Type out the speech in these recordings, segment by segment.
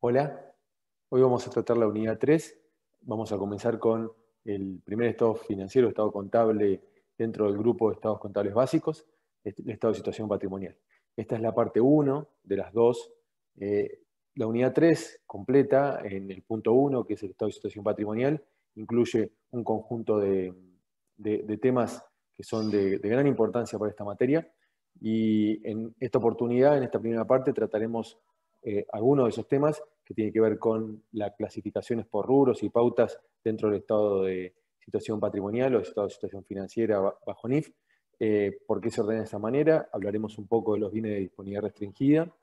Hola, hoy vamos a tratar la unidad 3. Vamos a comenzar con el primer estado financiero, estado contable dentro del grupo de estados contables básicos, el estado de situación patrimonial. Esta es la parte 1 de las dos. La unidad 3 completa en el punto 1, que es el estado de situación patrimonial, incluye un conjunto de temas que son de gran importancia para esta materia. Y en esta oportunidad, en esta primera parte, trataremos algunos de esos temas que tienen que ver con las clasificaciones por rubros y pautas dentro del estado de situación patrimonial o estado de situación financiera bajo NIF. ¿Por qué se ordena de esa manera? Hablaremos un poco de los bienes de disponibilidad restringida.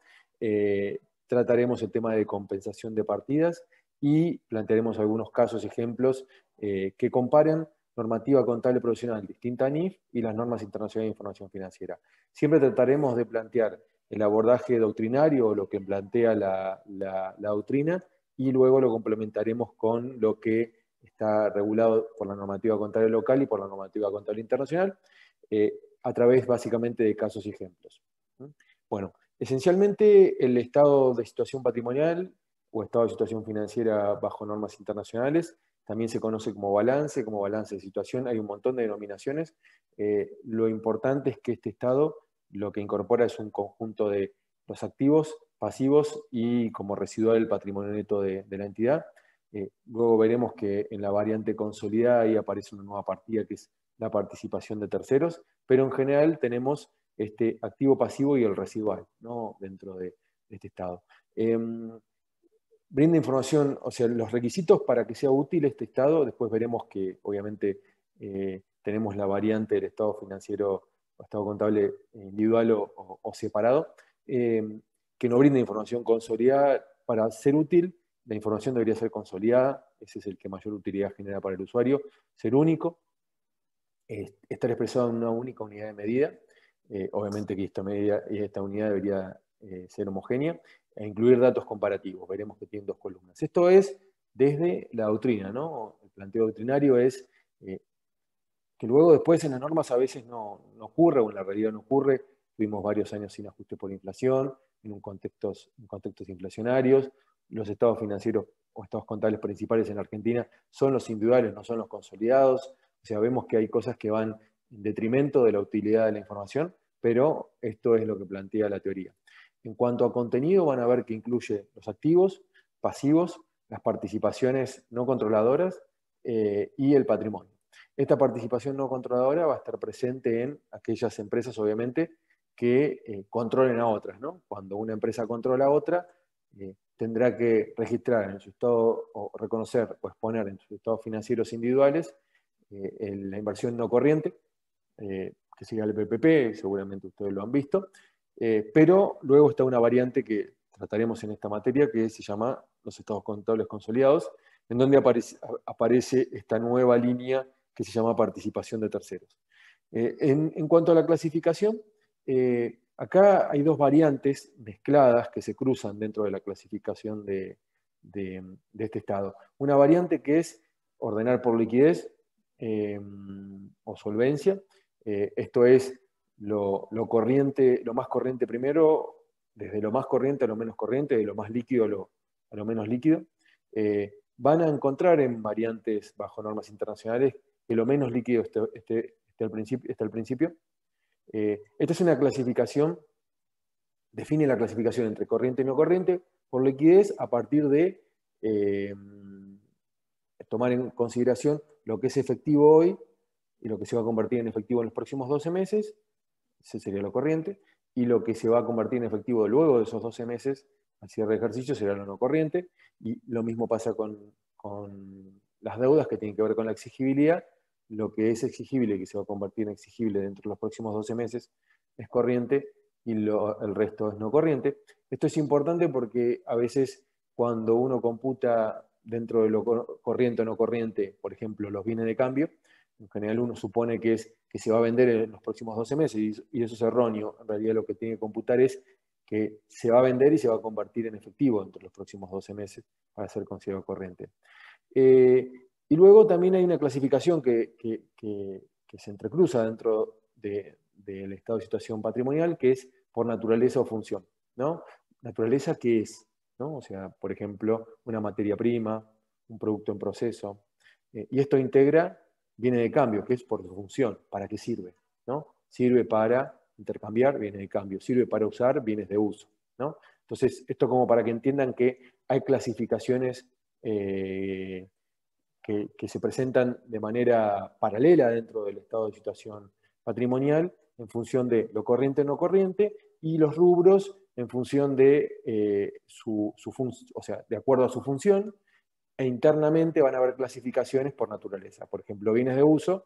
Trataremos el tema de compensación de partidas y plantearemos algunos casos, ejemplos que comparen normativa contable profesional distinta a NIF y las normas internacionales de información financiera. Siempre trataremos de plantear el abordaje doctrinario o lo que plantea la doctrina, y luego lo complementaremos con lo que está regulado por la normativa contable local y por la normativa contable internacional, a través básicamente de casos y ejemplos. Bueno, esencialmente el estado de situación patrimonial o estado de situación financiera bajo normas internacionales también se conoce como balance de situación, hay un montón de denominaciones. Lo importante es que este estado lo que incorpora es un conjunto de los activos, pasivos y como residual el patrimonio neto de la entidad. Luego veremos que en la variante consolidada ahí aparece una nueva partida que es la participación de terceros, pero en general tenemos este activo pasivo y el residual, ¿no? Dentro de este estado. Brinda información, o sea, los requisitos para que sea útil este estado, después veremos que obviamente tenemos la variante del estado financiero o estado contable individual o separado, que no brinda información consolidada. Para ser útil, la información debería ser consolidada, ese es el que mayor utilidad genera para el usuario, ser único, estar expresado en una única unidad de medida, obviamente que esta unidad debería ser homogénea, e incluir datos comparativos. Veremos que tiene dos columnas. Esto es desde la doctrina, ¿no? El planteo doctrinario es que luego después en las normas a veces no ocurre, o en la realidad no ocurre. Tuvimos varios años sin ajuste por inflación, en contextos inflacionarios. Los estados financieros o estados contables principales en Argentina son los individuales, no son los consolidados. O sea, vemos que hay cosas que van en detrimento de la utilidad de la información, pero esto es lo que plantea la teoría. En cuanto a contenido, van a ver que incluye los activos, pasivos, las participaciones no controladoras y el patrimonio. Esta participación no controladora va a estar presente en aquellas empresas, obviamente, que controlen a otras, ¿no? Cuando una empresa controla a otra, tendrá que registrar en su estado, o reconocer o exponer en sus estados financieros individuales la inversión no corriente, que sería el PPP, seguramente ustedes lo han visto, pero luego está una variante que trataremos en esta materia que se llama los estados contables consolidados, en donde aparece esta nueva línea que se llama participación de terceros. En cuanto a la clasificación, acá hay dos variantes mezcladas que se cruzan dentro de la clasificación de este estado. Una variante que es ordenar por liquidez o solvencia. Esto es lo corriente, lo más corriente primero, desde lo más corriente a lo menos corriente, de lo más líquido a lo menos líquido. Van a encontrar en variantes bajo normas internacionales que lo menos líquido esté al principio. Esta es una clasificación, define la clasificación entre corriente y no corriente por liquidez a partir de tomar en consideración lo que es efectivo hoy y lo que se va a convertir en efectivo en los próximos 12 meses, ese sería lo corriente, y lo que se va a convertir en efectivo luego de esos 12 meses al cierre de ejercicio será lo no corriente, y lo mismo pasa con las deudas que tienen que ver con la exigibilidad. Lo que es exigible y que se va a convertir en exigible dentro de los próximos 12 meses es corriente y el resto es no corriente. Esto es importante porque a veces cuando uno computa dentro de lo corriente o no corriente, por ejemplo, los bienes de cambio, en general uno supone que se va a vender en los próximos 12 meses y eso es erróneo. En realidad lo que tiene que computar es que se va a vender y se va a convertir en efectivo dentro de los próximos 12 meses para ser considerado corriente. Y luego también hay una clasificación que se entrecruza dentro del estado de situación patrimonial, que es por naturaleza o función, ¿no? Naturaleza, ¿qué es? ¿no? O sea, por ejemplo, una materia prima, un producto en proceso. Y esto integra viene de cambio, que es por su función, ¿para qué sirve? ¿No? Sirve para intercambiar bienes de cambio, sirve para usar bienes de uso, ¿no? Entonces, esto como para que entiendan que hay clasificaciones que se presentan de manera paralela dentro del estado de situación patrimonial en función de lo corriente o no corriente y los rubros en función de o sea, de acuerdo a su función, e internamente van a haber clasificaciones por naturaleza. Por ejemplo, bienes de uso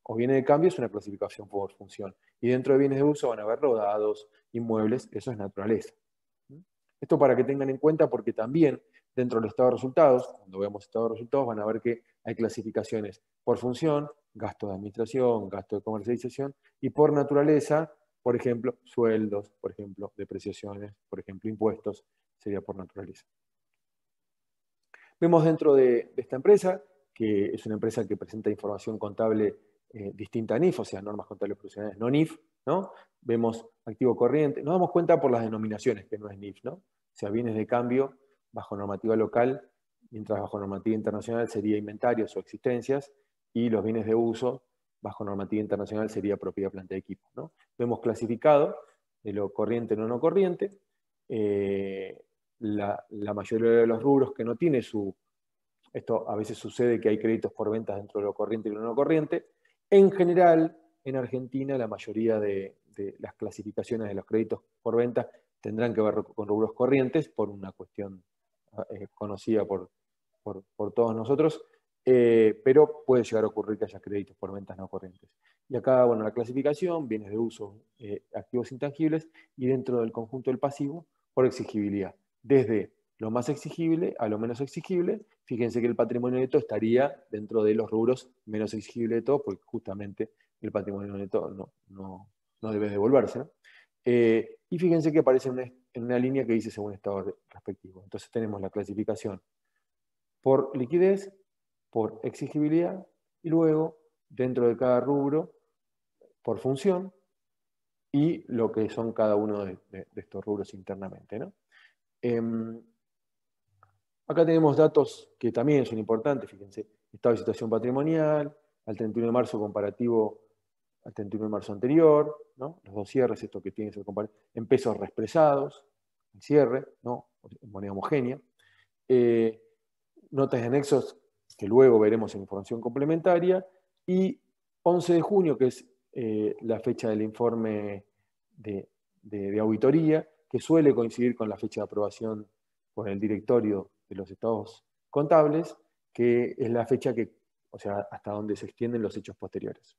o bienes de cambio es una clasificación por función. Y dentro de bienes de uso van a haber rodados, inmuebles, eso es naturaleza. Esto para que tengan en cuenta porque también dentro del estado de resultados, cuando vemos estado de resultados, van a ver que hay clasificaciones por función, gasto de administración, gasto de comercialización, y por naturaleza, por ejemplo, sueldos, por ejemplo, depreciaciones, por ejemplo, impuestos, sería por naturaleza. Vemos dentro de esta empresa, que es una empresa que presenta información contable distinta a NIF, o sea, normas contables profesionales no NIF, ¿no? Vemos activo corriente, nos damos cuenta por las denominaciones que no es NIF, ¿no? O sea, bienes de cambio bajo normativa local, mientras bajo normativa internacional sería inventarios o existencias, y los bienes de uso bajo normativa internacional sería propiedad, planta de equipo, ¿no? Vemos clasificado de lo corriente no corriente, la mayoría de los rubros que no tiene esto a veces sucede que hay créditos por ventas dentro de lo corriente y lo no corriente. En general, en Argentina, la mayoría de las clasificaciones de los créditos por ventas tendrán que ver con rubros corrientes por una cuestión conocida por todos nosotros, pero puede llegar a ocurrir que haya créditos por ventas no corrientes. Y acá, bueno, la clasificación, bienes de uso, activos intangibles, y dentro del conjunto del pasivo, por exigibilidad. Desde lo más exigible a lo menos exigible, fíjense que el patrimonio neto estaría dentro de los rubros menos exigibles de todos, porque justamente el patrimonio neto no debe devolverse, ¿no? Y fíjense que aparece en una línea que dice según estado respectivo. Entonces tenemos la clasificación por liquidez, por exigibilidad, y luego, dentro de cada rubro, por función, y lo que son cada uno de estos rubros internamente, ¿no? Acá tenemos datos que también son importantes, fíjense, estado de situación patrimonial, al 31 de marzo comparativo al 31 de marzo anterior, ¿no? Los dos cierres, esto que tiene que ser en pesos reexpresados, el cierre, ¿no? En moneda homogénea. Notas de anexos que luego veremos en información complementaria, y 11 de junio, que es la fecha del informe de auditoría, que suele coincidir con la fecha de aprobación por el directorio de los estados contables, que es la fecha que, o sea, hasta donde se extienden los hechos posteriores.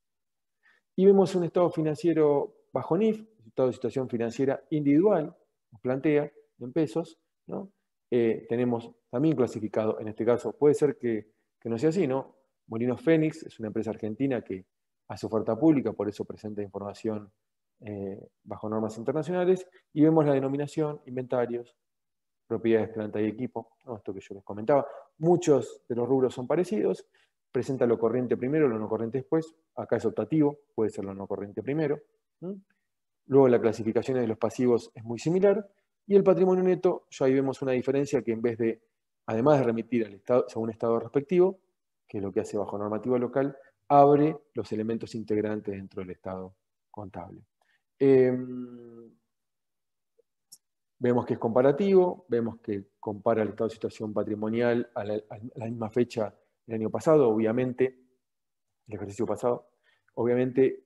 Y vemos un estado financiero bajo NIF, estado de situación financiera individual, nos plantea en pesos, ¿no? Tenemos también clasificado, en este caso, puede ser que no sea así, ¿no? Molinos Fénix es una empresa argentina que hace oferta pública, por eso presenta información bajo normas internacionales, y vemos la denominación, inventarios, propiedades, planta y equipo, ¿no? Esto que yo les comentaba. Muchos de los rubros son parecidos, presenta lo corriente primero, lo no corriente después, acá es optativo, puede ser lo no corriente primero. Luego la clasificación de los pasivos es muy similar, y el patrimonio neto, ya ahí vemos una diferencia que en vez de, además de remitir al estado, según estado respectivo, que es lo que hace bajo normativa local, abre los elementos integrantes dentro del estado contable. Vemos que es comparativo, vemos que compara el estado de situación patrimonial a la misma fecha del año pasado, obviamente, el ejercicio pasado. Obviamente,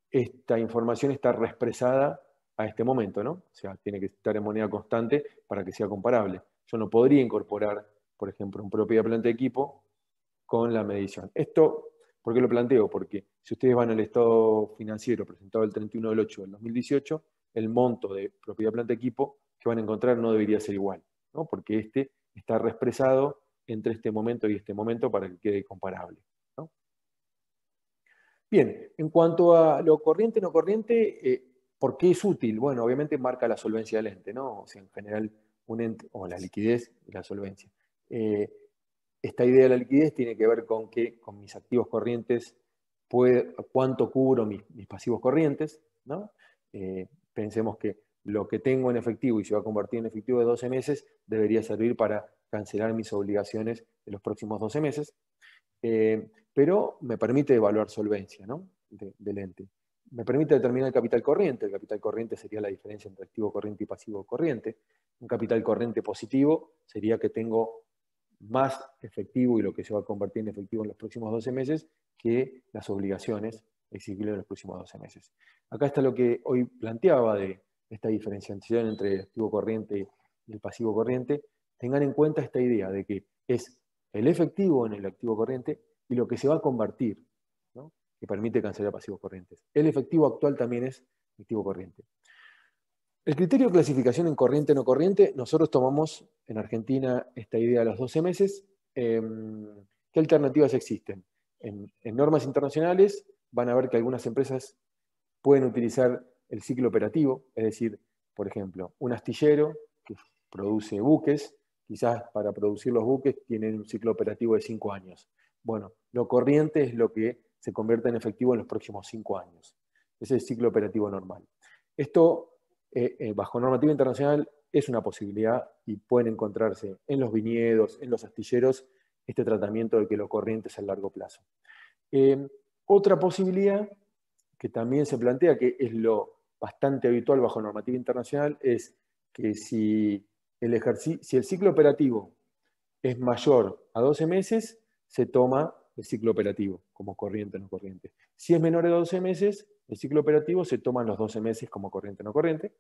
esta información está reexpresada a este momento, ¿no? O sea, tiene que estar en moneda constante para que sea comparable. Yo no podría incorporar, por ejemplo, un propiedad planta de equipo con la medición. Esto, ¿por qué lo planteo? Porque si ustedes van al estado financiero presentado el 31 del 8 del 2018, el monto de propiedad planta de equipo que van a encontrar no debería ser igual, ¿no? Porque este está reexpresado entre este momento y este momento para que quede comparable, ¿no? Bien, en cuanto a lo corriente no corriente, ¿por qué es útil? Bueno, obviamente marca la solvencia del ente, ¿no? O sea, en general, un ente, o la liquidez y la solvencia. Esta idea de la liquidez tiene que ver con que con mis activos corrientes, cuánto cubro mis pasivos corrientes, ¿no? Pensemos que lo que tengo en efectivo y se va a convertir en efectivo de 12 meses, debería servir para cancelar mis obligaciones de los próximos 12 meses. Pero me permite evaluar solvencia, ¿no? del ente. Me permite determinar el capital corriente. El capital corriente sería la diferencia entre activo corriente y pasivo corriente. Un capital corriente positivo sería que tengo más efectivo y lo que se va a convertir en efectivo en los próximos 12 meses que las obligaciones exigibles en los próximos 12 meses. Acá está lo que hoy planteaba de esta diferenciación entre el activo corriente y el pasivo corriente. Tengan en cuenta esta idea de que es el efectivo en el activo corriente y lo que se va a convertir, ¿no? Que permite cancelar pasivos corrientes. El efectivo actual también es activo corriente. El criterio de clasificación en corriente o no corriente, nosotros tomamos en Argentina esta idea a los 12 meses. ¿Qué alternativas existen? En normas internacionales van a ver que algunas empresas pueden utilizar el ciclo operativo, es decir, por ejemplo, un astillero que produce buques, quizás para producir los buques tienen un ciclo operativo de 5 años. Bueno, lo corriente es lo que se convierte en efectivo en los próximos 5 años. Ese es el ciclo operativo normal. Esto, bajo normativa internacional, es una posibilidad y pueden encontrarse en los viñedos, en los astilleros, este tratamiento de que lo corriente es a largo plazo. Otra posibilidad que también se plantea, que es lo bastante habitual bajo normativa internacional, es que si el ciclo operativo es mayor a 12 meses, se toma el ciclo operativo como corriente o no corriente. Si es menor de 12 meses, el ciclo operativo se toma los 12 meses como corriente o no corriente.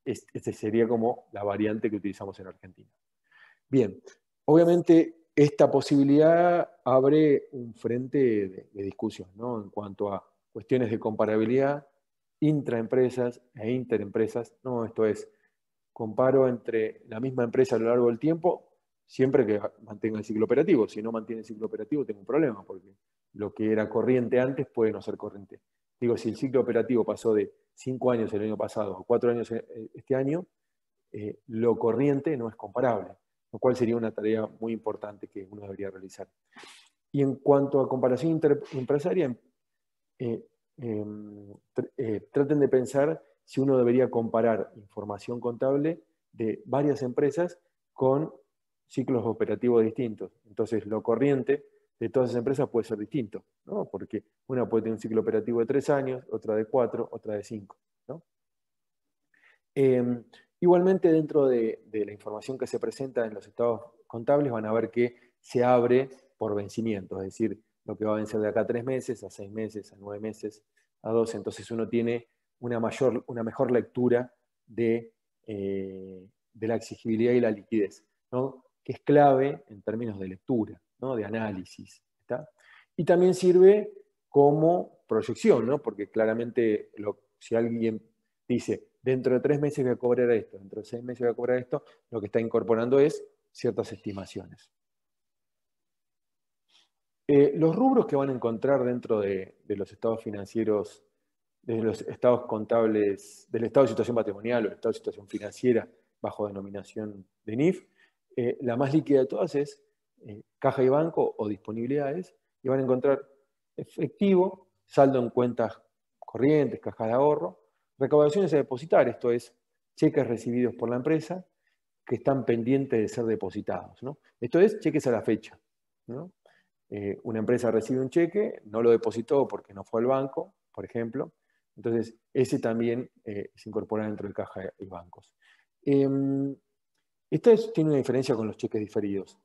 Esta sería como la variante que utilizamos en Argentina. Bien, obviamente esta posibilidad abre un frente de discusión, ¿no? En cuanto a cuestiones de comparabilidad intraempresas e interempresas, ¿no? Esto es, comparo entre la misma empresa a lo largo del tiempo, siempre que mantenga el ciclo operativo. Si no mantiene el ciclo operativo, tengo un problema, porque lo que era corriente antes puede no ser corriente. Digo, si el ciclo operativo pasó de 5 años el año pasado a 4 años este año, lo corriente no es comparable, lo cual sería una tarea muy importante que uno debería realizar. Y en cuanto a comparación empresaria, traten de pensar si uno debería comparar información contable de varias empresas con ciclos operativos distintos. Entonces, lo corriente de todas esas empresas puede ser distinto, ¿no? Porque una puede tener un ciclo operativo de 3 años, otra de 4, otra de 5, ¿no? Igualmente, dentro de la información que se presenta en los estados contables, van a ver que se abre por vencimiento, es decir, lo que va a vencer de acá a 3 meses, a 6 meses, a 9 meses, a 12. Entonces uno tiene una mejor lectura de la exigibilidad y la liquidez, ¿no? Que es clave en términos de lectura, ¿no? De análisis. ¿Está? Y también sirve como proyección, ¿no? Porque claramente si alguien dice, dentro de 3 meses voy a cobrar esto, dentro de 6 meses voy a cobrar esto, lo que está incorporando es ciertas estimaciones. Los rubros que van a encontrar dentro de los estados financieros, de los estados contables, del estado de situación patrimonial o el estado de situación financiera bajo denominación de NIF, la más líquida de todas es caja y banco o disponibilidades, y van a encontrar efectivo, saldo en cuentas corrientes, caja de ahorro, recaudaciones a depositar, esto es, cheques recibidos por la empresa que están pendientes de ser depositados, ¿no? Esto es, cheques a la fecha, ¿no? Una empresa recibe un cheque, no lo depositó porque no fue al banco, por ejemplo. Entonces, ese también se incorpora dentro del caja y bancos. Esto tiene una diferencia con los cheques diferidos.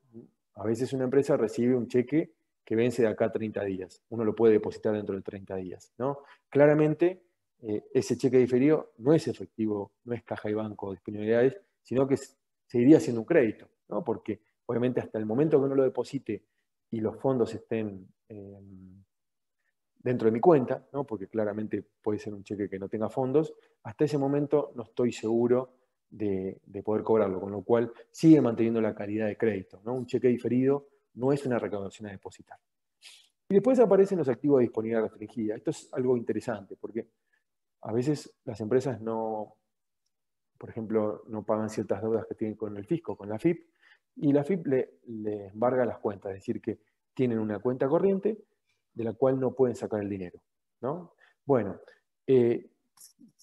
A veces una empresa recibe un cheque que vence de acá a 30 días. Uno lo puede depositar dentro de 30 días, ¿no? Claramente, ese cheque diferido no es efectivo, no es caja y banco o disponibilidades, sino que seguiría siendo un crédito, ¿no? Porque obviamente hasta el momento que uno lo deposite y los fondos estén dentro de mi cuenta, ¿no? Porque claramente puede ser un cheque que no tenga fondos, hasta ese momento no estoy seguro de poder cobrarlo, con lo cual sigue manteniendo la calidad de crédito, ¿no? Un cheque diferido no es una recaudación a depositar. Y después aparecen los activos de disponibilidad restringida. Esto es algo interesante, porque a veces las empresas no, por ejemplo, no pagan ciertas deudas que tienen con el fisco, con la FIP, y la FIP le embarga las cuentas, es decir, que tienen una cuenta corriente de la cual no pueden sacar el dinero, ¿no? Bueno,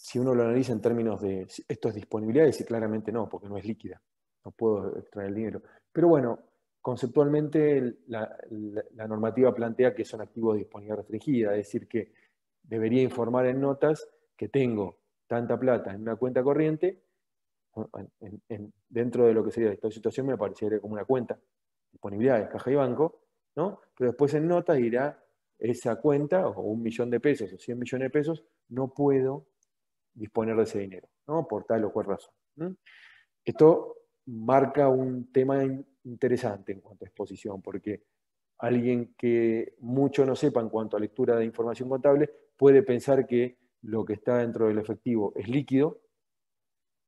si uno lo analiza en términos de esto es disponibilidad, dice claramente no, porque no es líquida, no puedo extraer el dinero. Pero bueno, conceptualmente la normativa plantea que son activos de disponibilidad restringida, es decir, que debería informar en notas que tengo tanta plata en una cuenta corriente, dentro de lo que sería esta situación me parecería como una cuenta, disponibilidades, caja y banco, ¿no? Pero después en notas dirá esa cuenta, o 1.000.000 de pesos, o 100 millones de pesos, no puedo disponer de ese dinero, ¿no? Por tal o cual razón. Esto marca un tema interesante en cuanto a exposición, porque alguien que mucho no sepa en cuanto a lectura de información contable puede pensar que lo que está dentro del efectivo es líquido,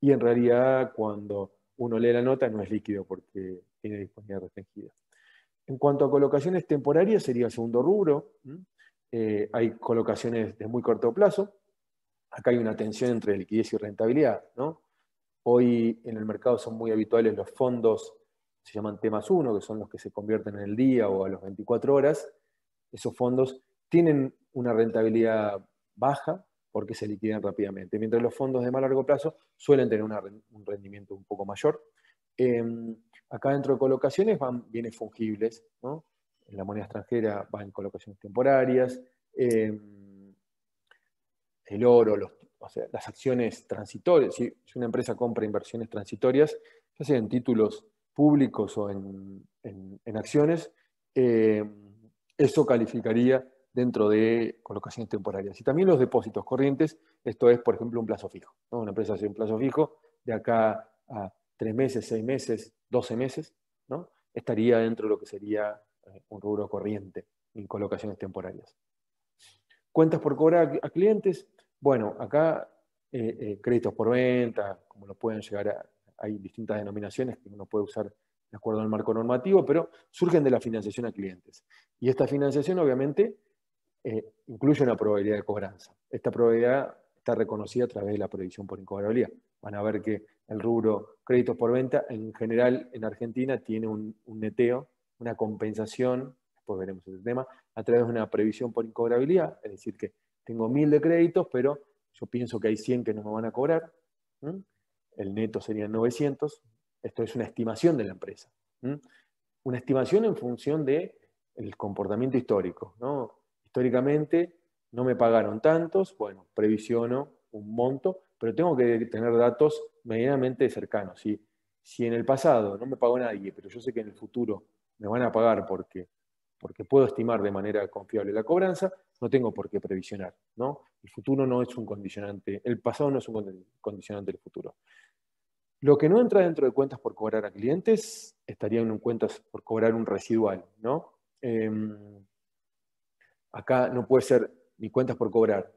y en realidad cuando uno lee la nota no es líquido porque tiene disponibilidad restringida. En cuanto a colocaciones temporarias, sería el segundo rubro. Hay colocaciones de muy corto plazo. Acá hay una tensión entre liquidez y rentabilidad, ¿no? Hoy en el mercado son muy habituales los fondos, se llaman T+1, que son los que se convierten en el día o a las 24 horas. Esos fondos tienen una rentabilidad baja porque se liquidan rápidamente, mientras los fondos de más largo plazo suelen tener un rendimiento un poco mayor. Acá dentro de colocaciones van bienes fungibles, ¿no? En la moneda extranjera van colocaciones temporarias, el oro, o sea, las acciones transitorias. Si una empresa compra inversiones transitorias, ya sea en títulos públicos o en acciones, eso calificaría dentro de colocaciones temporarias. Y también los depósitos corrientes, esto es, por ejemplo, un plazo fijo, ¿no? Una empresa hace un plazo fijo de acá a 3 meses, 6 meses, 12 meses, ¿no? Estaría dentro de lo que sería un rubro corriente en colocaciones temporarias. Cuentas por cobrar a clientes. Bueno, acá créditos por venta, como lo pueden llegar hay distintas denominaciones que uno puede usar de acuerdo al marco normativo, pero surgen de la financiación a clientes. Y esta financiación obviamente incluye una probabilidad de cobranza. Esta probabilidad está reconocida a través de la previsión por incobrabilidad. Van a ver que el rubro créditos por venta, en general en Argentina, tiene un neteo, una compensación, después veremos ese tema, a través de una previsión por incobrabilidad, es decir, que tengo 1.000 de créditos, pero yo pienso que hay 100 que no me van a cobrar, el neto serían 900, esto es una estimación de la empresa, una estimación en función del comportamiento histórico, ¿no? Históricamente no me pagaron tantos, bueno, previsiono un monto, pero tengo que tener datos medianamente cercanos. Si en el pasado no me pagó nadie, pero yo sé que en el futuro me van a pagar porque puedo estimar de manera confiable la cobranza, no tengo por qué previsionar, ¿no? El futuro no es un condicionante, el pasado no es un condicionante del futuro. Lo que no entra dentro de cuentas por cobrar a clientes estaría en cuentas por cobrar un residual, ¿no? Acá no puede ser ni cuentas por cobrar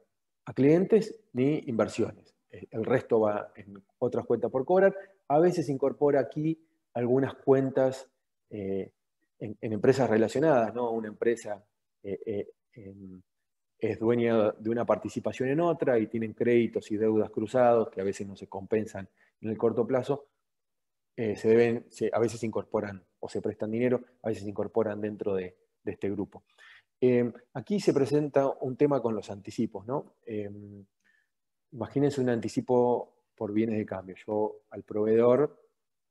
a clientes ni inversiones. El resto va en otras cuentas por cobrar. A veces incorpora aquí algunas cuentas en empresas relacionadas, ¿no? Una empresa es dueña de una participación en otra y tienen créditos y deudas cruzados que a veces no se compensan en el corto plazo. A veces se incorporan o se prestan dinero, a veces se incorporan dentro de este grupo. Aquí se presenta un tema con los anticipos, ¿no? Imagínense un anticipo por bienes de cambio. Yo al proveedor,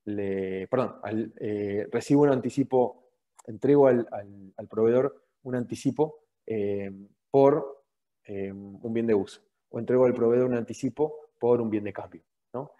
recibo un anticipo, entrego al proveedor un anticipo por un bien de uso, o entrego al proveedor un anticipo por un bien de cambio, ¿no?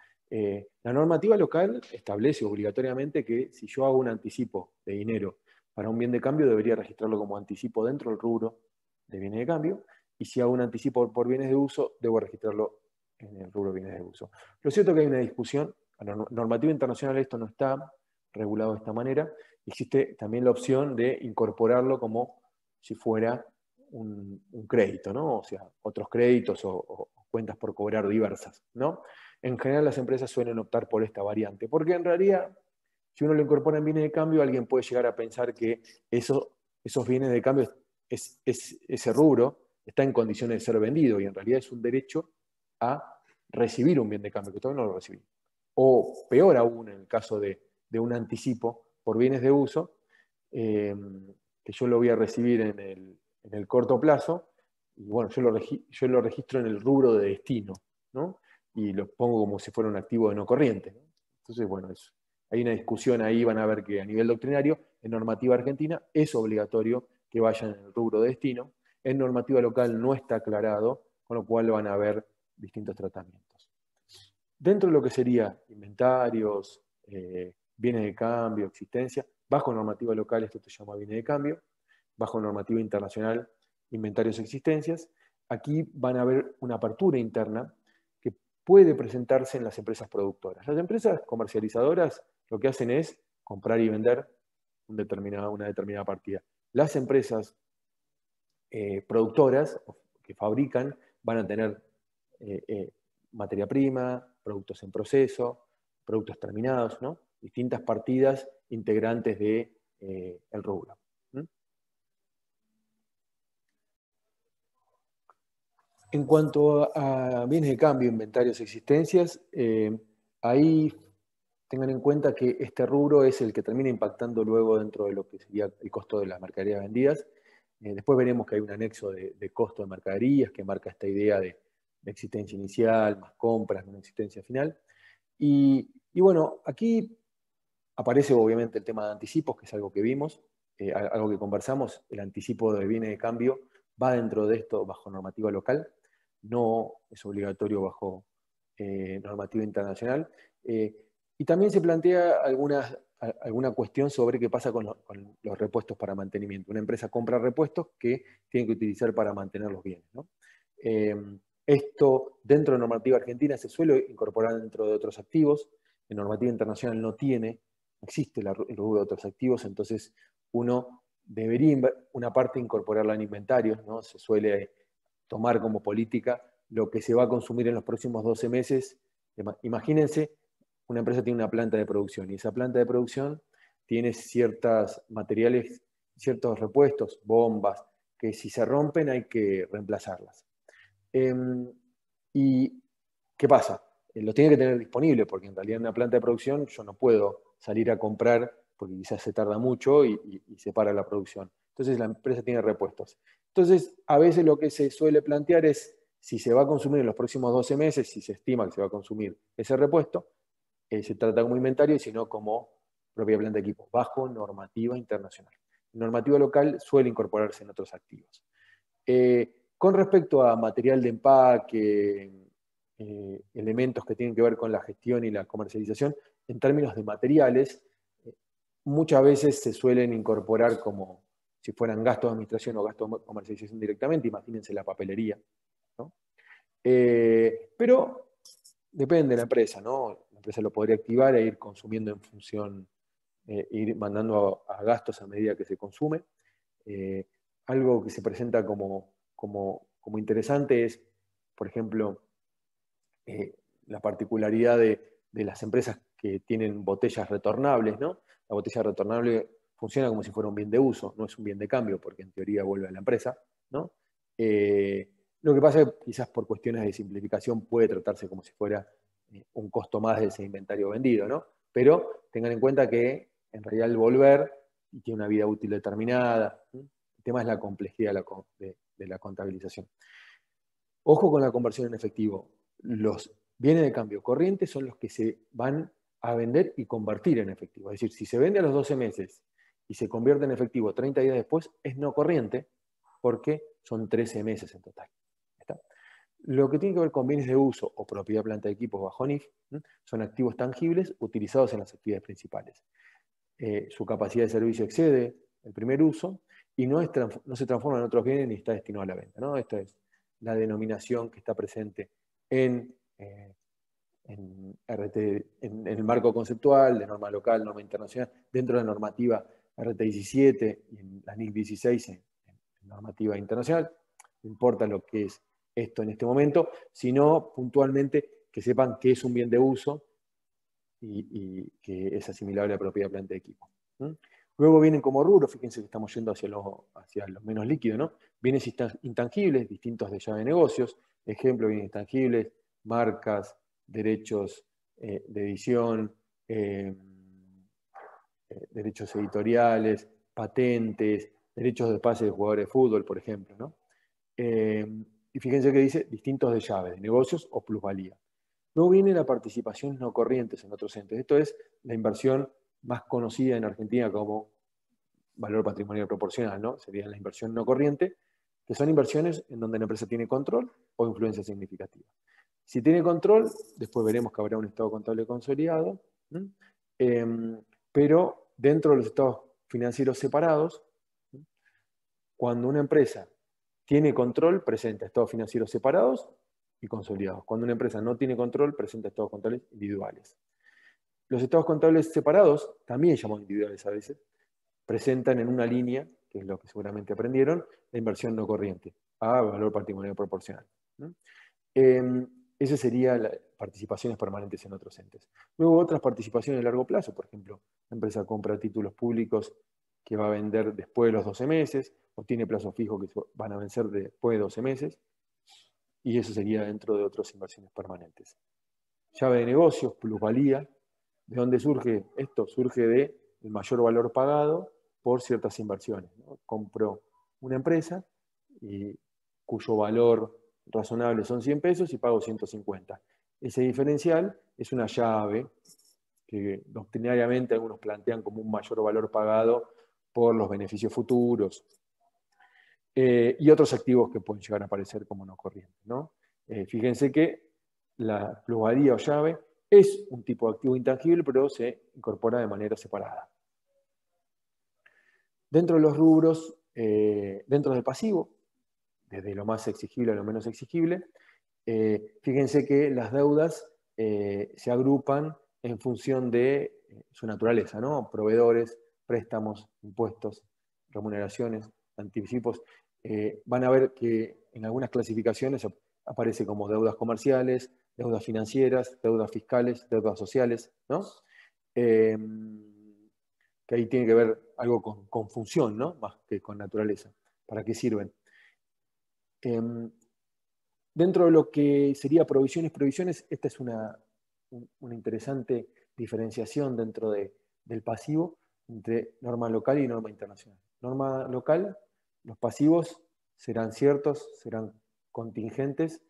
La normativa local establece obligatoriamente que si yo hago un anticipo de dinero para un bien de cambio, debería registrarlo como anticipo dentro del rubro de bienes de cambio, y si hago un anticipo por bienes de uso, debo registrarlo en el rubro de bienes de uso. Lo cierto es que hay una discusión, a la normativa internacional esto no está regulado de esta manera, existe también la opción de incorporarlo como si fuera un crédito, ¿no? O sea, otros créditos o cuentas por cobrar diversas, ¿no? En general las empresas suelen optar por esta variante, porque en realidad, si uno lo incorpora en bienes de cambio, alguien puede llegar a pensar que esos bienes de cambio, ese rubro, está en condiciones de ser vendido, y en realidad es un derecho a recibir un bien de cambio, que todavía no lo recibí. O peor aún, en el caso de un anticipo por bienes de uso, que yo lo voy a recibir en el corto plazo, y bueno, yo lo registro en el rubro de destino, ¿no? Y los pongo como si fuera un activo de no corriente, ¿no? Entonces, bueno, hay una discusión ahí, van a ver que a nivel doctrinario, en normativa argentina es obligatorio que vayan en el rubro de destino, en normativa local no está aclarado, con lo cual van a haber distintos tratamientos. Dentro de lo que sería inventarios, bienes de cambio, existencia, bajo normativa local esto se llama bienes de cambio, bajo normativa internacional, inventarios y existencias. Aquí van a haber una apertura interna que puede presentarse en las empresas productoras. Las empresas comercializadoras lo que hacen es comprar y vender una determinada partida. Las empresas productoras que fabrican van a tener materia prima, productos en proceso, productos terminados, ¿no? Distintas partidas integrantes del el rubro. En cuanto a bienes de cambio, inventarios, existencias, ahí tengan en cuenta que este rubro es el que termina impactando luego dentro de lo que sería el costo de las mercaderías vendidas. Después veremos que hay un anexo de costo de mercaderías que marca esta idea de existencia inicial, más compras, una existencia final. Y bueno, aquí aparece obviamente el tema de anticipos, que es algo que vimos, algo que conversamos. El anticipo de bienes de cambio va dentro de esto bajo normativa local, no es obligatorio bajo normativa internacional. Y también se plantea alguna cuestión sobre qué pasa con los repuestos para mantenimiento. Una empresa compra repuestos que tiene que utilizar para mantener los bienes, ¿no? Esto dentro de normativa argentina se suele incorporar dentro de otros activos. En normativa internacional no existe el rubro de otros activos, entonces uno debería una parte incorporarla en inventarios, ¿no? Se suele tomar como política lo que se va a consumir en los próximos 12 meses. Imagínense, una empresa tiene una planta de producción y esa planta de producción tiene ciertos materiales, ciertos repuestos, bombas, que si se rompen hay que reemplazarlas. ¿Y qué pasa? Lo tiene que tener disponible, porque en realidad en una planta de producción yo no puedo salir a comprar, porque quizás se tarda mucho y se para la producción. Entonces la empresa tiene repuestos. Entonces, a veces lo que se suele plantear es, si se va a consumir en los próximos 12 meses, si se estima que se va a consumir ese repuesto, se trata como inventario y si no como propia planta de equipo, bajo normativa internacional. Normativa local suele incorporarse en otros activos. Con respecto a material de empaque, elementos que tienen que ver con la gestión y la comercialización, en términos de materiales, muchas veces se suelen incorporar como si fueran gastos de administración o gastos de comercialización directamente, imagínense la papelería, ¿no? Pero depende de la empresa, ¿no? La empresa lo podría activar e ir consumiendo en función, ir mandando a gastos a medida que se consume. Algo que se presenta como interesante es, por ejemplo, la particularidad de las empresas que tienen botellas retornables, ¿no? La botella retornable funciona como si fuera un bien de uso, no es un bien de cambio, porque en teoría vuelve a la empresa, ¿no? Lo que pasa es que quizás por cuestiones de simplificación puede tratarse como si fuera un costo más de ese inventario vendido, ¿no? Pero tengan en cuenta que en realidad el volver tiene una vida útil determinada. ¿Sí? El tema es la complejidad de la contabilización. Ojo con la conversión en efectivo. Los bienes de cambio corrientes son los que se van a vender y convertir en efectivo. Es decir, si se vende a los 12 meses y se convierte en efectivo 30 días después, es no corriente porque son 13 meses en total. ¿Está? Lo que tiene que ver con bienes de uso o propiedad planta de equipos bajo NIF son activos tangibles utilizados en las actividades principales. Su capacidad de servicio excede el primer uso y no se transforma en otros bienes ni está destinado a la venta, ¿no? Esta es la denominación que está presente en el marco conceptual de norma local, norma internacional, dentro de la normativa RT17 y en la NIC 16 en normativa internacional. No importa lo que es esto en este momento, sino puntualmente que sepan que es un bien de uso y que es asimilable a propiedad planta de equipo. Luego vienen como rubro, fíjense que estamos yendo hacia lo menos líquido, ¿no? Bienes intangibles, distintos de llave de negocios, ejemplo, bienes intangibles, marcas, derechos de edición, derechos editoriales, patentes, derechos de pase de jugadores de fútbol, por ejemplo, ¿no? Y fíjense que dice distintos de llave, de negocios o plusvalía. Luego viene la participación no corrientes en otros entes. Esto es la inversión más conocida en Argentina como valor patrimonial proporcional, ¿no? Sería la inversión no corriente, que son inversiones en donde la empresa tiene control o influencia significativa. Si tiene control, después veremos que habrá un estado contable consolidado, pero dentro de los estados financieros separados, cuando una empresa tiene control, presenta estados financieros separados y consolidados. Cuando una empresa no tiene control, presenta estados contables individuales. Los estados contables separados, también llamados individuales a veces, presentan en una línea, que es lo que seguramente aprendieron, la inversión no corriente, a valor patrimonial proporcional. Esa sería las participaciones permanentes en otros entes. Luego otras participaciones a largo plazo, por ejemplo, la empresa compra títulos públicos que va a vender después de los 12 meses, o tiene plazos fijos que van a vencer después de 12 meses, y eso sería dentro de otras inversiones permanentes. Llave de negocios, plusvalía. ¿De dónde surge esto? Surge del mayor valor pagado por ciertas inversiones, ¿no? Compro una empresa cuyo valor razonable son 100 pesos y pago 150. Ese diferencial es una llave que doctrinariamente algunos plantean como un mayor valor pagado por los beneficios futuros y otros activos que pueden llegar a aparecer como no corrientes, ¿no? Fíjense que la plusvalía o llave es un tipo de activo intangible, pero se incorpora de manera separada. Dentro de los rubros, dentro del pasivo, desde lo más exigible a lo menos exigible, fíjense que las deudas se agrupan en función de su naturaleza, ¿no? Proveedores, préstamos, impuestos, remuneraciones, anticipos. Van a ver que en algunas clasificaciones aparece como deudas comerciales, deudas financieras, deudas fiscales, deudas sociales, ¿no? Que ahí tiene que ver algo con función, ¿no? Más que con naturaleza. ¿Para qué sirven? Dentro de lo que sería provisiones, esta es una interesante diferenciación dentro del pasivo entre norma local y norma internacional. Norma local, los pasivos serán ciertos, serán contingentes,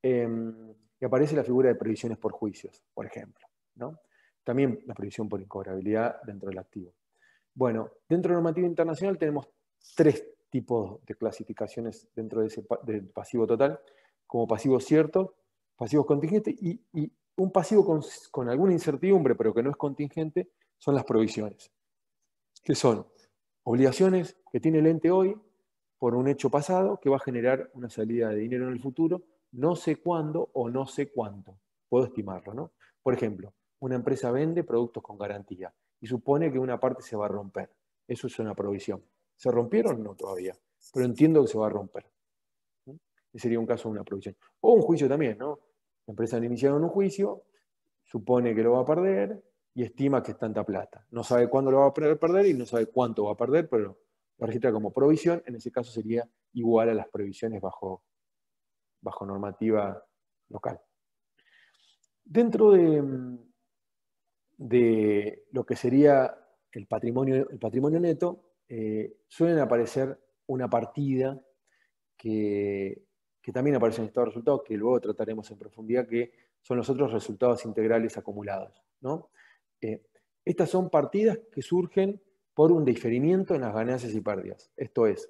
y aparece la figura de previsiones por juicios, por ejemplo, ¿no? También la previsión por incobrabilidad dentro del activo. Bueno, dentro de la normativa internacional tenemos tres tipos de clasificaciones dentro del pasivo total, como pasivos ciertos, pasivos contingentes y un pasivo con alguna incertidumbre, pero que no es contingente, son las provisiones, que son obligaciones que tiene el ente hoy por un hecho pasado que va a generar una salida de dinero en el futuro, no sé cuándo o no sé cuánto, puedo estimarlo, ¿no? Por ejemplo, una empresa vende productos con garantía y supone que una parte se va a romper. Eso es una provisión. ¿Se rompieron? No todavía, pero entiendo que se va a romper. Ese sería un caso de una provisión. O un juicio también, ¿no? La empresa le iniciaron un juicio, supone que lo va a perder y estima que es tanta plata. No sabe cuándo lo va a perder y no sabe cuánto va a perder, pero lo registra como provisión. En ese caso sería igual a las previsiones bajo normativa local. Dentro de lo que sería el patrimonio neto, suelen aparecer una partida que también aparece en el estado de resultados, que luego trataremos en profundidad, que son los otros resultados integrales acumulados, ¿no? Estas son partidas que surgen por un diferimiento en las ganancias y pérdidas. Esto es,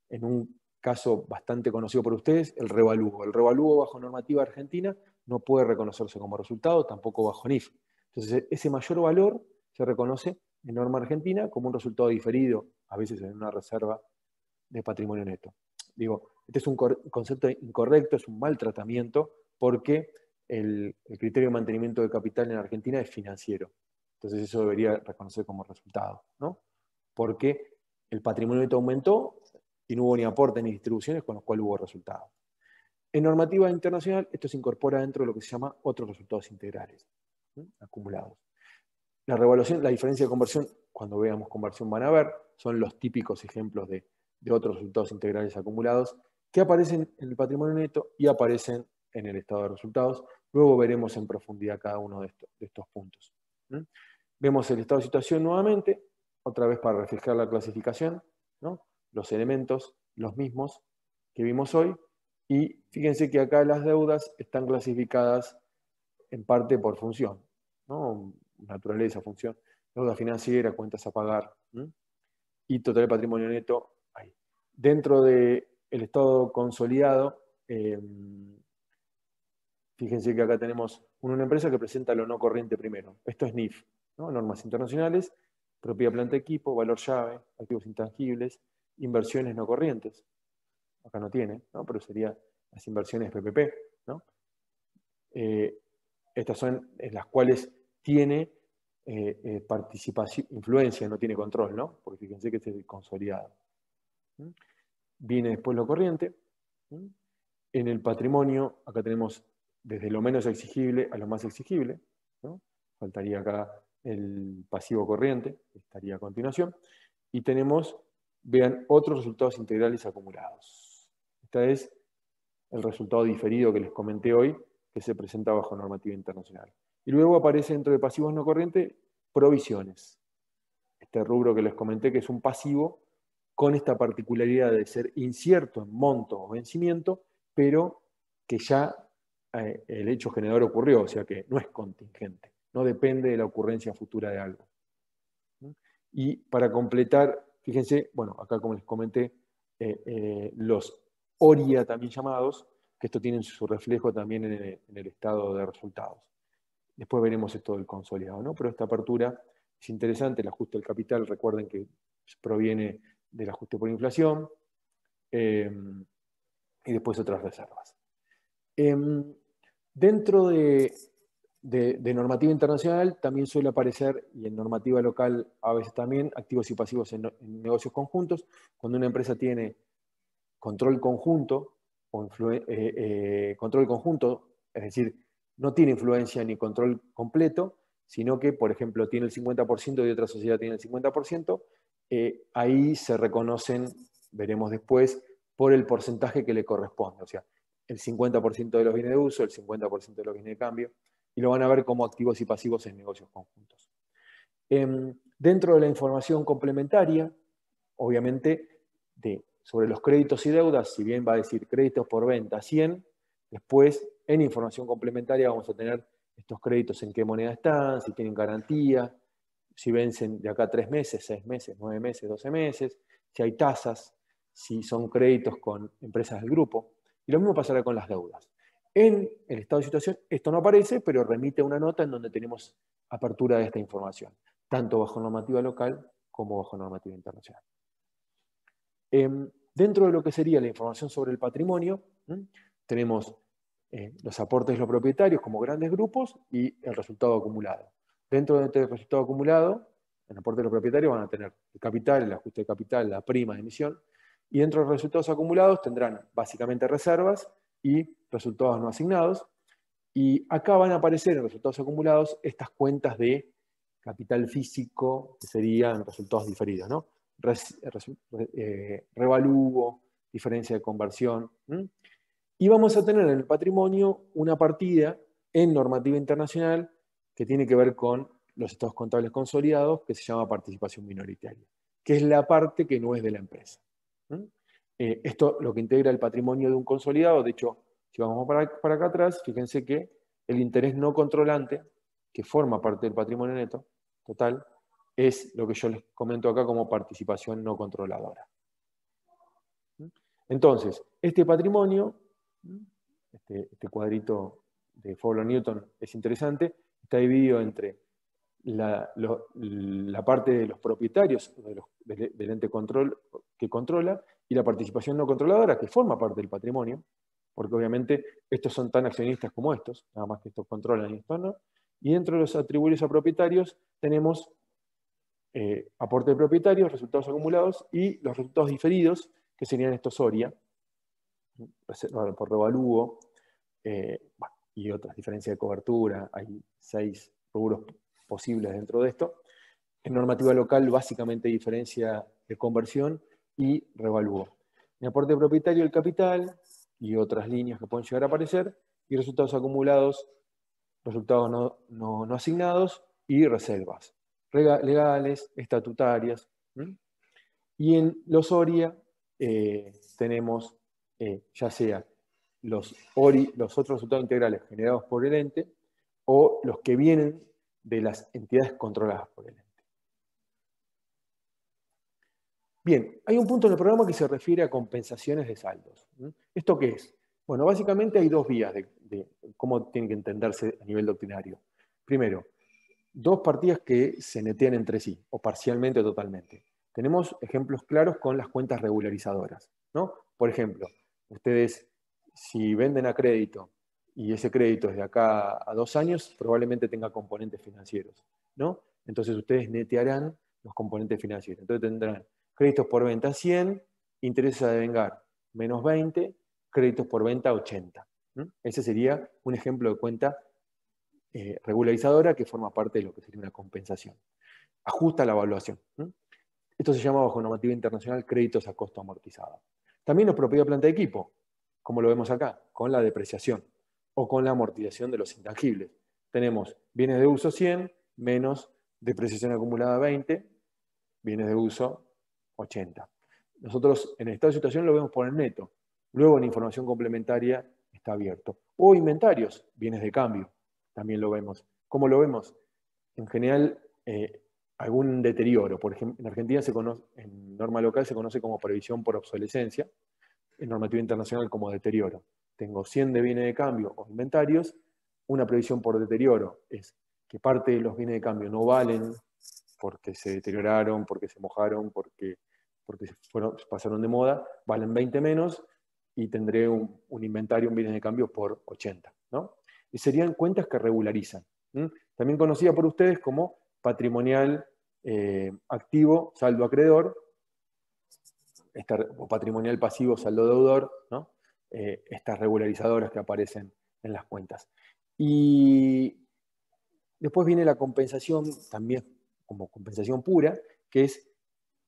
en un caso bastante conocido por ustedes, el revalúo. El revalúo bajo normativa argentina no puede reconocerse como resultado, tampoco bajo NIF. Entonces, ese mayor valor se reconoce en norma argentina como un resultado diferido, a veces en una reserva de patrimonio neto. Digo, este es un concepto incorrecto, es un mal tratamiento, porque el criterio de mantenimiento de capital en Argentina es financiero. Entonces eso debería reconocer como resultado, ¿no? Porque el patrimonio neto aumentó y no hubo ni aporte ni distribuciones, con lo cual hubo resultado. En normativa internacional, esto se incorpora dentro de lo que se llama otros resultados integrales, ¿sí? Acumulados. La revaluación, la diferencia de conversión, cuando veamos conversión van a ver, son los típicos ejemplos de otros resultados integrales acumulados que aparecen en el patrimonio neto y aparecen en el estado de resultados. Luego veremos en profundidad cada uno de estos puntos. Vemos el estado de situación nuevamente, otra vez para reflejar la clasificación, ¿no? Los elementos, los mismos que vimos hoy, Y fíjense que acá las deudas están clasificadas en parte por función, ¿no? Naturaleza, función, deuda financiera, cuentas a pagar, ¿m? Y total patrimonio neto ahí. Dentro del estado consolidado, fíjense que acá tenemos una empresa que presenta lo no corriente primero. Esto es NIF, ¿no? Normas internacionales, propiedad, planta, equipo, valor llave, activos intangibles, inversiones no corrientes. Acá no tiene, ¿no? Pero serían las inversiones PPP, ¿no? Estas son en las cuales tiene participación, influencia, no tiene control, ¿no? Porque fíjense que este es el consolidado. ¿Mm? Viene después lo corriente. ¿Mm? En el patrimonio, acá tenemos desde lo menos exigible a lo más exigible, ¿no? Faltaría acá el pasivo corriente, que estaría a continuación. Y tenemos, vean, otros resultados integrales acumulados. Este es el resultado diferido que les comenté hoy, que se presenta bajo normativa internacional. Y luego aparece dentro de pasivos no corrientes, provisiones. Este rubro que les comenté, que es un pasivo con esta particularidad de ser incierto en monto o vencimiento, pero que ya el hecho generador ocurrió, o sea que no es contingente, no depende de la ocurrencia futura de algo. Y para completar, fíjense, bueno, acá como les comenté, los ORIA también llamados, que esto tiene su reflejo también en el estado de resultados. Después veremos esto del consolidado, ¿no? Pero esta apertura es interesante, el ajuste del capital, recuerden que proviene del ajuste por inflación, y después otras reservas. Dentro de normativa internacional también suele aparecer, y en normativa local a veces también, activos y pasivos en negocios conjuntos. Cuando una empresa tiene control conjunto, control conjunto, es decir, no tiene influencia ni control completo, sino que, por ejemplo, tiene el 50% y otra sociedad tiene el 50%, ahí se reconocen, veremos después, por el porcentaje que le corresponde. O sea, el 50% de los bienes de uso, el 50% de los bienes de cambio, y lo van a ver como activos y pasivos en negocios conjuntos. Dentro de la información complementaria, obviamente, sobre los créditos y deudas, si bien va a decir créditos por venta 100, después en información complementaria vamos a tener estos créditos en qué moneda están, si tienen garantía, si vencen de acá 3 meses, 6 meses, 9 meses, 12 meses, si hay tasas, si son créditos con empresas del grupo. Y lo mismo pasará con las deudas. En el estado de situación esto no aparece, pero remite a una nota en donde tenemos apertura de esta información, tanto bajo normativa local como bajo normativa internacional. Dentro de lo que sería la información sobre el patrimonio, tenemos los aportes de los propietarios como grandes grupos y el resultado acumulado. Dentro del resultado acumulado, en el aporte de los propietarios van a tener el capital, el ajuste de capital, la prima de emisión, y dentro de los resultados acumulados tendrán básicamente reservas y resultados no asignados, y acá van a aparecer en resultados acumulados estas cuentas de capital físico, que serían resultados diferidos, ¿no? Revalúo, diferencia de conversión. Y vamos a tener en el patrimonio una partida en normativa internacional que tiene que ver con los estados contables consolidados, que se llama participación minoritaria, que es la parte que no es de la empresa. Esto lo que integra el patrimonio de un consolidado. De hecho, si vamos para acá atrás, fíjense que el interés no controlante, que forma parte del patrimonio neto total, es lo que yo les comento acá como participación no controladora. Entonces, este patrimonio, este cuadrito de Fowler-Newton es interesante, está dividido entre la parte de los propietarios del ente control que controla y la participación no controladora que forma parte del patrimonio, porque obviamente estos son tan accionistas como estos, nada más que estos controlan y estos no. Y dentro de los atribuibles a propietarios tenemos aporte de propietarios, resultados acumulados y los resultados diferidos, que serían estos ORIA, por revalúo, y otras diferencias de cobertura. Hay 6 rubros posibles dentro de esto. En normativa local, básicamente diferencia de conversión y revalúo. En aporte propietario, el capital y otras líneas que pueden llegar a aparecer, y resultados acumulados, resultados no asignados y reservas legales, estatutarias. Y en los ORIA tenemos ya sea los otros resultados integrales generados por el ente o los que vienen de las entidades controladas por el ente. Bien, hay un punto en el programa que se refiere a compensaciones de saldos. ¿Esto qué es? Bueno, básicamente hay dos vías de cómo tiene que entenderse a nivel doctrinario. Primero, dos partidas que se netean entre sí, o parcialmente o totalmente. Tenemos ejemplos claros con las cuentas regularizadoras, ¿no? Por ejemplo, ustedes, si venden a crédito y ese crédito es de acá a 2 años, probablemente tenga componentes financieros, ¿no? Entonces ustedes netearán los componentes financieros. Entonces tendrán créditos por venta 100, intereses a devengar menos 20, créditos por venta 80. Ese sería un ejemplo de cuenta regularizadora que forma parte de lo que sería una compensación. Ajusta la evaluación. Esto se llama bajo normativa internacional créditos a costo amortizado. También nos propiedad planta de equipo, como lo vemos acá, con la depreciación o con la amortización de los intangibles. Tenemos bienes de uso 100 menos depreciación acumulada 20, bienes de uso 80. Nosotros en esta situación lo vemos por el neto. Luego en información complementaria está abierto. O inventarios, bienes de cambio, también lo vemos. ¿Cómo lo vemos? En general, algún deterioro. Por ejemplo, en Argentina en norma local se conoce como previsión por obsolescencia, en normativa internacional como deterioro. Tengo 100 de bienes de cambio o inventarios, una previsión por deterioro es que parte de los bienes de cambio no valen porque se deterioraron, porque se mojaron, porque pasaron de moda, valen 20 menos y tendré un inventario, un bienes de cambio por 80. ¿No? Y serían cuentas que regularizan. También conocida por ustedes como patrimonial activo, saldo acreedor, o patrimonial pasivo, saldo deudor, ¿no? Estas regularizadoras que aparecen en las cuentas. Y después viene la compensación, también como compensación pura, que es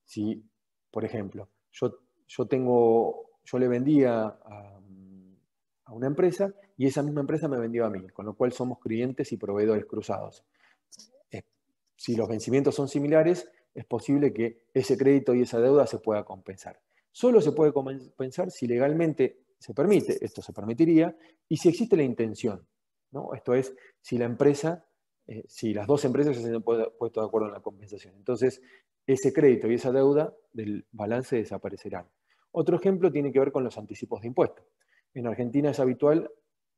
si, por ejemplo, yo le vendía a una empresa y esa misma empresa me vendió a mí, con lo cual somos clientes y proveedores cruzados. Si los vencimientos son similares, es posible que ese crédito y esa deuda se pueda compensar. Solo se puede compensar si legalmente se permite, esto se permitiría, y si existe la intención, ¿no? Esto es, si la empresa, si las dos empresas se han puesto de acuerdo en la compensación. Entonces, ese crédito y esa deuda del balance desaparecerán. Otro ejemplo tiene que ver con los anticipos de impuestos. En Argentina es habitual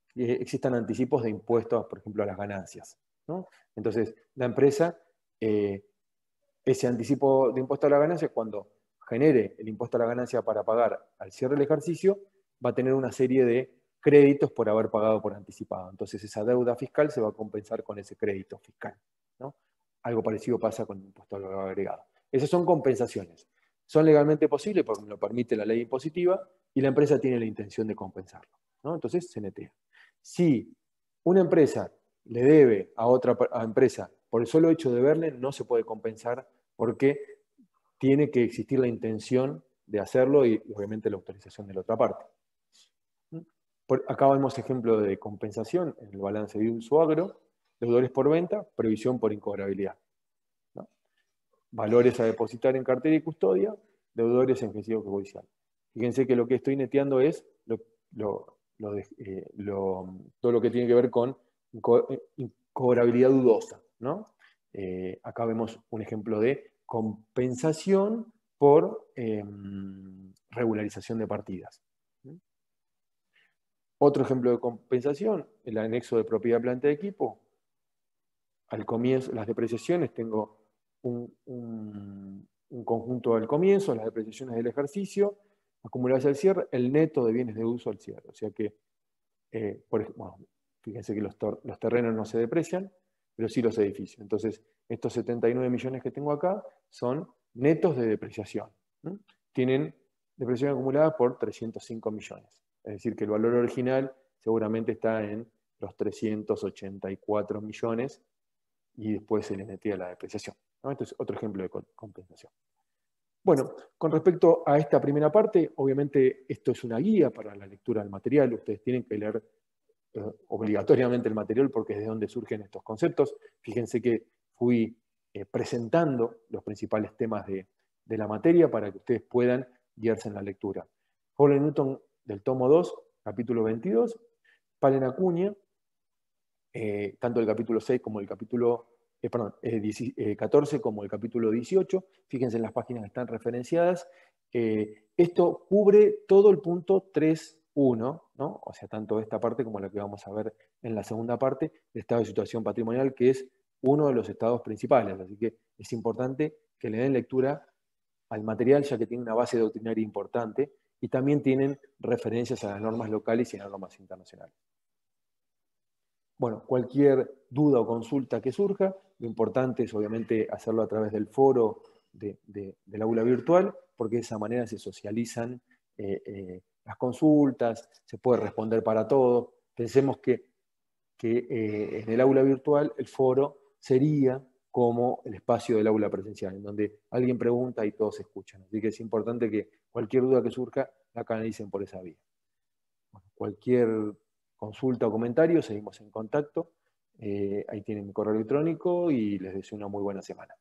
que existan anticipos de impuestos, por ejemplo, a las ganancias, ¿no? Entonces, la empresa, ese anticipo de impuesto a la ganancia, cuando genere el impuesto a la ganancia para pagar al cierre del ejercicio, va a tener una serie de créditos por haber pagado por anticipado. Entonces, esa deuda fiscal se va a compensar con ese crédito fiscal, ¿no? Algo parecido pasa con el impuesto al valor agregado. Esas son compensaciones. Son legalmente posibles porque lo permite la ley impositiva y la empresa tiene la intención de compensarlo, ¿no? Entonces se netea. Si una empresa le debe a otra empresa por el solo hecho de verle, no se puede compensar porque tiene que existir la intención de hacerlo y obviamente la autorización de la otra parte. Acá vemos ejemplo de compensación en el balance de uso agro, deudores por venta, previsión por incobrabilidad. ¿No? Valores a depositar en cartera y custodia, deudores en ejercicio judicial. Fíjense que lo que estoy neteando es todo lo que tiene que ver con incobrabilidad dudosa, ¿no? Acá vemos un ejemplo de compensación por regularización de partidas. Otro ejemplo de compensación, el anexo de propiedad planta de equipo. Al comienzo, las depreciaciones, tengo un conjunto al comienzo, las depreciaciones del ejercicio, acumuladas al cierre, el neto de bienes de uso al cierre. O sea que, fíjense que los terrenos no se deprecian, pero sí los edificios. Entonces, estos 79 millones que tengo acá son netos de depreciación. Tienen depreciación acumulada por 305 millones. Es decir, que el valor original seguramente está en los 384 millones y después se le metía la depreciación, ¿no? Esto es otro ejemplo de compensación. Bueno, con respecto a esta primera parte, obviamente esto es una guía para la lectura del material. Ustedes tienen que leer obligatoriamente el material porque es de donde surgen estos conceptos. Fíjense que fui presentando los principales temas de la materia para que ustedes puedan guiarse en la lectura. Paul Newton del tomo 2 capítulo 22. Palen Acuña, tanto el capítulo 6 como el capítulo, 14 como el capítulo 18. Fíjense en las páginas que están referenciadas. Esto cubre todo el punto 3.1, ¿no? O sea, tanto esta parte como la que vamos a ver en la segunda parte, de estado de situación patrimonial, que es uno de los estados principales. Así que es importante que le den lectura al material, ya que tiene una base doctrinaria importante y también tienen referencias a las normas locales y a las normas internacionales. Bueno, cualquier duda o consulta que surja, lo importante es obviamente hacerlo a través del foro del aula virtual, porque de esa manera se socializan las consultas, se puede responder para todo. Pensemos que en el aula virtual el foro sería como el espacio del aula presencial, en donde alguien pregunta y todos escuchan. Así que es importante que cualquier duda que surja la canalicen por esa vía. Bueno, cualquier consulta o comentario, seguimos en contacto. Ahí tienen mi correo electrónico y les deseo una muy buena semana.